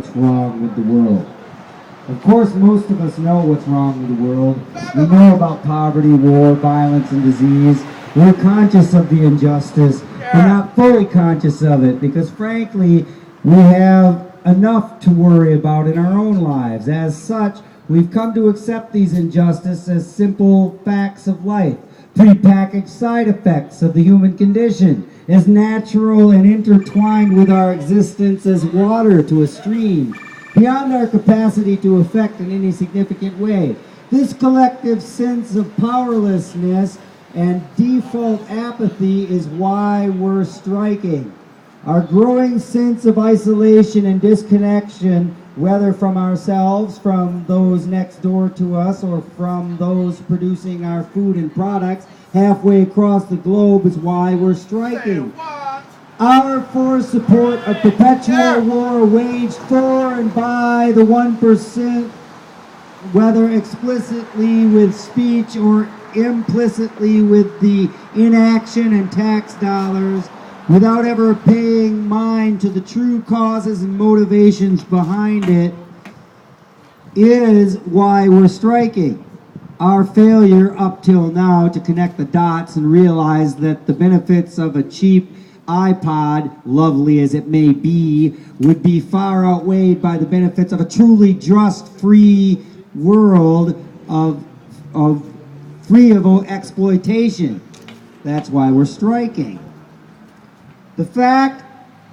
what's wrong with the world. Of course, most of us know what's wrong with the world. We know about poverty, war, violence, and disease. We're conscious of the injustice, but not fully conscious of it, because frankly, we have enough to worry about in our own lives. As such, we've come to accept these injustices as simple facts of life, prepackaged side effects of the human condition, as natural and intertwined with our existence as water to a stream, beyond our capacity to affect in any significant way. This collective sense of powerlessness and default apathy is why we're striking. Our growing sense of isolation and disconnection, whether from ourselves, from those next door to us, or from those producing our food and products halfway across the globe, is why we're striking. Our for support of perpetual war waged for and by the 1%, whether explicitly with speech or implicitly with the inaction and tax dollars, without ever paying mind to the true causes and motivations behind it, is why we're striking. Our failure up till now to connect the dots and realize that the benefits of a cheap iPod, lovely as it may be, would be far outweighed by the benefits of a truly just-free world free of exploitation. That's why we're striking. The fact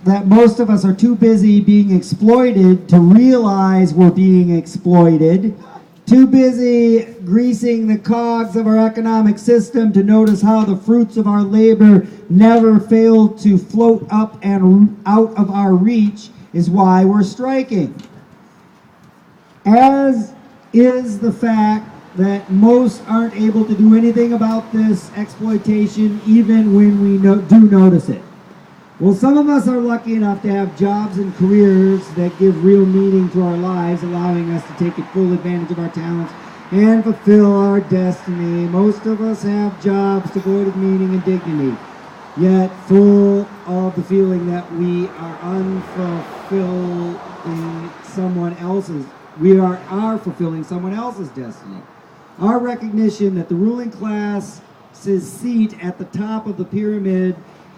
that most of us are too busy being exploited to realize we're being exploited, too busy greasing the cogs of our economic system to notice how the fruits of our labor never fail to float up and out of our reach, is why we're striking. As is the fact that most aren't able to do anything about this exploitation even when we do notice it. Well, some of us are lucky enough to have jobs and careers that give real meaning to our lives, allowing us to take full advantage of our talents and fulfill our destiny. Most of us have jobs devoid of meaning and dignity, yet full of the feeling that we are fulfilling someone else's destiny. Our recognition that the ruling class's seat at the top of the pyramid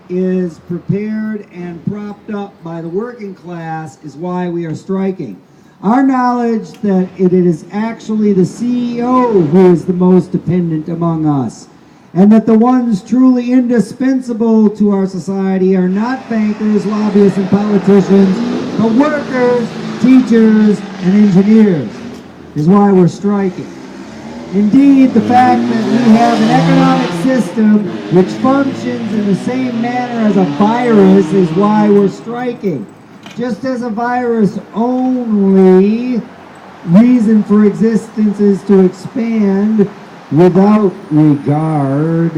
is prepared and propped up by the working class is why we are striking. Our knowledge that it is actually the CEO who is the most dependent among us, and that the ones truly indispensable to our society are not bankers, lobbyists, and politicians, but workers, teachers, and engineers, is why we're striking. Indeed, the fact that we have an economic system which functions in the same manner as a virus is why we're striking. Just as a virus' only reason for existence is to expand without regard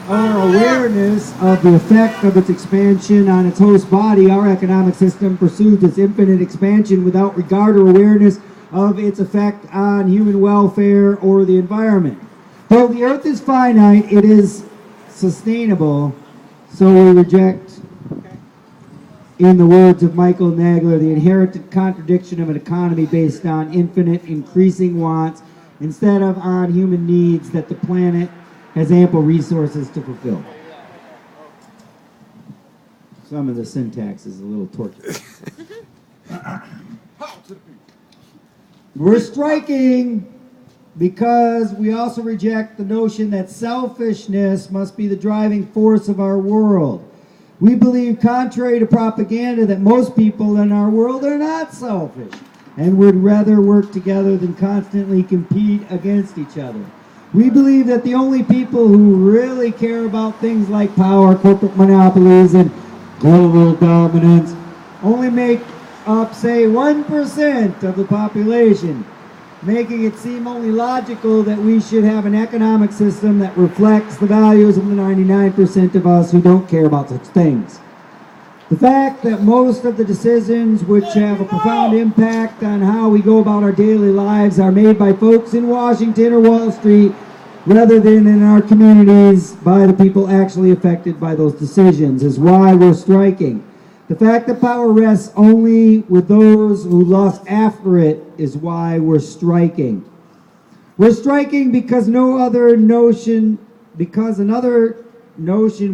or awareness of the effect of its expansion on its host body, our economic system pursues its infinite expansion without regard or awareness of its effect on human welfare or the environment. Though the earth is finite, it is sustainable, so we reject, in the words of Michael Nagler, the inherited contradiction of an economy based on infinite increasing wants instead of on human needs that the planet has ample resources to fulfill. Some of the syntax is a little tortured. We're striking because we also reject the notion that selfishness must be the driving force of our world. We believe, contrary to propaganda, that most people in our world are not selfish and would rather work together than constantly compete against each other. We believe that the only people who really care about things like power, corporate monopolies, and global dominance only make up, say, 1% of the population, making it seem only logical that we should have an economic system that reflects the values of the 99% of us who don't care about such things. The fact that most of the decisions which have a profound impact on how we go about our daily lives are made by folks in Washington or Wall Street rather than in our communities by the people actually affected by those decisions is why we're striking. The fact that power rests only with those who lust after it is why we're striking. We're striking because another notion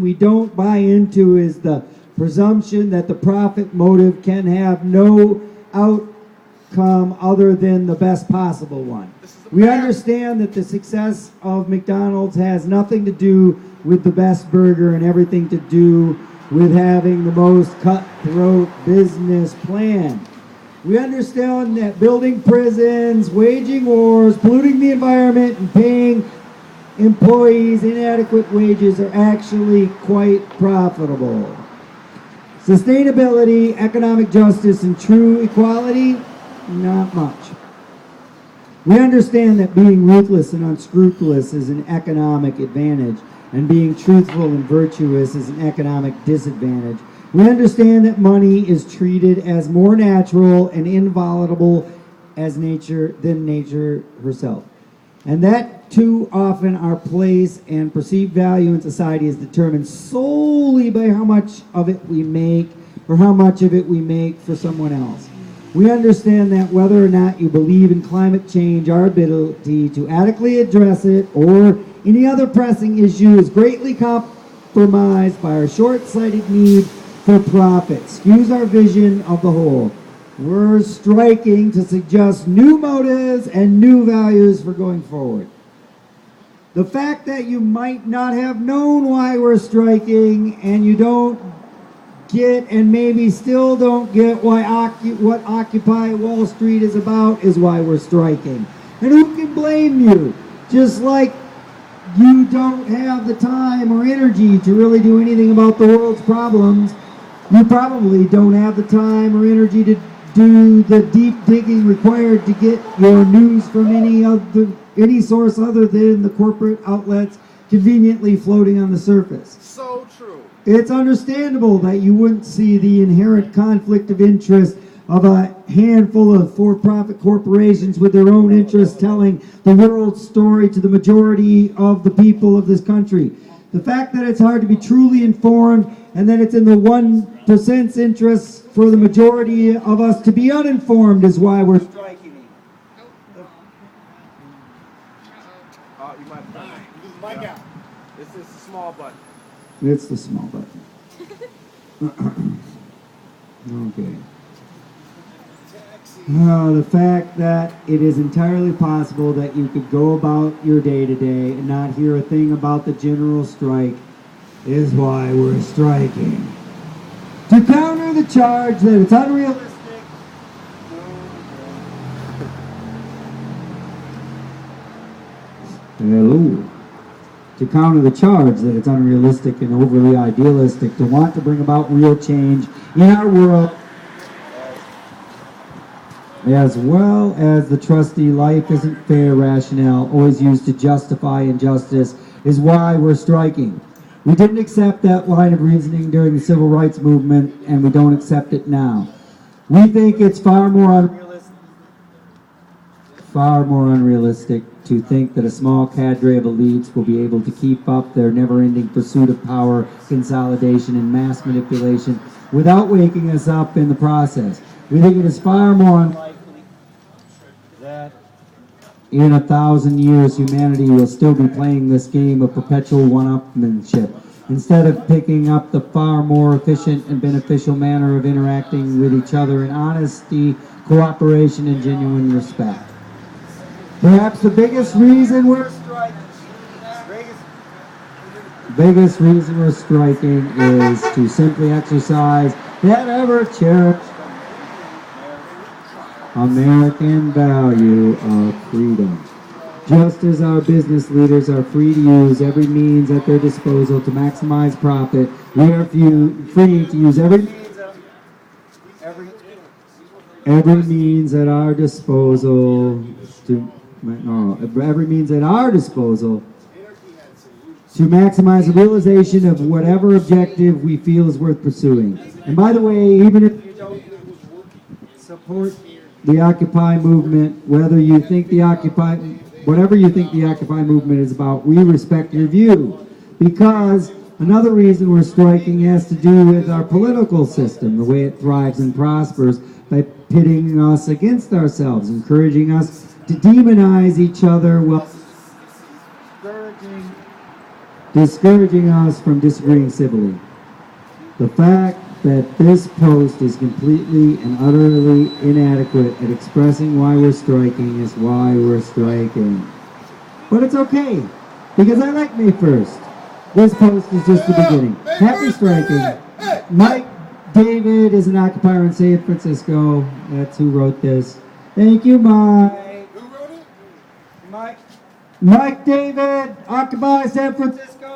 we don't buy into is the presumption that the profit motive can have no outcome other than the best possible one. We understand that the success of McDonald's has nothing to do with the best burger and everything to do with having the most cutthroat business plan. We understand that building prisons, waging wars, polluting the environment, and paying employees inadequate wages are actually quite profitable. Sustainability, economic justice, and true equality, not much. We understand that being ruthless and unscrupulous is an economic advantage, and being truthful and virtuous is an economic disadvantage. We understand that money is treated as more natural and inviolable as than nature herself. And that too often our place and perceived value in society is determined solely by how much of it we make or how much of it we make for someone else. We understand that whether or not you believe in climate change, our ability to adequately address it or any other pressing issue is greatly compromised by our short-sighted need for profit, skews our vision of the whole. We're striking to suggest new motives and new values for going forward. The fact that you might not have known why we're striking and you don't get and maybe still don't get what Occupy Wall Street is about is why we're striking. And who can blame you? Just like you don't have the time or energy to really do anything about the world's problems, you probably don't have the time or energy to do the deep digging required to get your news from any source other than the corporate outlets conveniently floating on the surface. So true. It's understandable that you wouldn't see the inherent conflict of interest of a handful of for-profit corporations with their own interests telling the world's story to the majority of the people of this country. The fact that it's hard to be truly informed and that it's in the 1%'s interest for the majority of us to be uninformed is why we're striking. You might die. Mic out. It's the small button. It's the small button. Okay. The fact that it is entirely possible that you could go about your day-to-day and not hear a thing about the general strike is why we're striking. To counter the charge that it's unrealistic. Hello. To counter the charge that it's unrealistic and overly idealistic to want to bring about real change in our world, as well as the trusty life isn't fair rationale always used to justify injustice is why we're striking. We didn't accept that line of reasoning during the civil rights movement, and we don't accept it now. We think it's far more unrealistic to think that a small cadre of elites will be able to keep up their never-ending pursuit of power, consolidation, and mass manipulation without waking us up in the process. We think it is far more unlikely that in 1,000 years humanity will still be playing this game of perpetual one-upmanship instead of picking up the far more efficient and beneficial manner of interacting with each other in honesty, cooperation, and genuine respect. Perhaps the biggest reason we're striking is to simply exercise that ever-cherished American value of freedom. Just as our business leaders are free to use every means at their disposal to maximize profit, we are free to use every means at our disposal to maximize the realization of whatever objective we feel is worth pursuing. And by the way, even if you don't support the Occupy movement, whatever you think the Occupy movement is about, we respect your view, because Another reason we're striking has to do with our political system, the way it thrives and prospers by pitting us against ourselves, encouraging us to demonize each other while discouraging us from disagreeing civilly. The fact that this post is completely and utterly inadequate at expressing why we're striking is why we're striking. But it's okay, because I like May 1st. This post is just the beginning. Happy striking. Mike David is an occupier in San Francisco. That's who wrote this. Thank you, Mike. Who wrote it? Mike David, Occupy San Francisco.